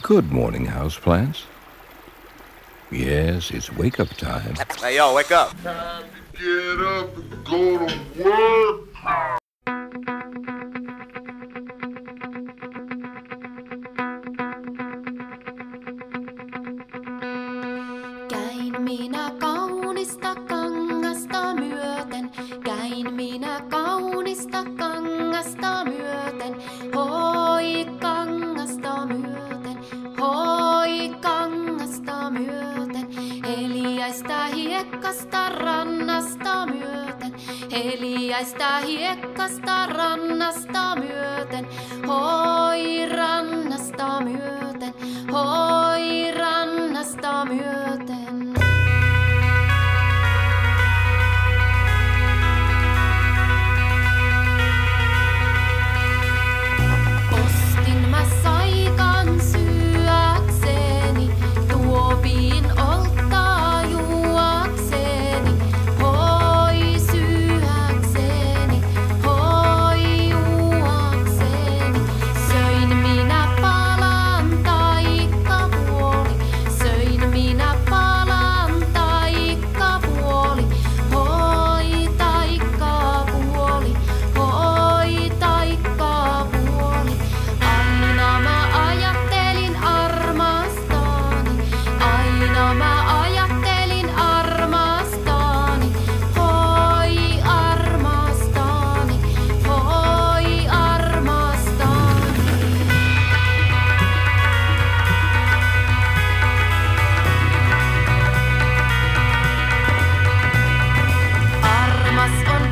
Good morning, houseplants. Yes, it's wake-up time. Hey, yo, wake up. Time to get up and go to work. Käin minä kaunista kangasta myöten, käin minä kaunista kangasta myöten, hoi kangasta myöten, hoi kangasta myöten, heliäistä hiekkasta rannasta myöten, heliäistä hiekkasta rannasta myöten, hoi rannasta myöten, hoi rannasta myöten. Ostin mä saikan syökseni, tuopiin oltaa juokseni, hoi syökseni, hoi juokseni. Söin minä palan taikkapuoli, söin minä palan taikkapuoli, hoi taikkapuoli, hoi taikkapuoli. Aina mä ajattelin armastani, aina mä ajattelin armastani, hoi armastani, hoi armastani. Armas on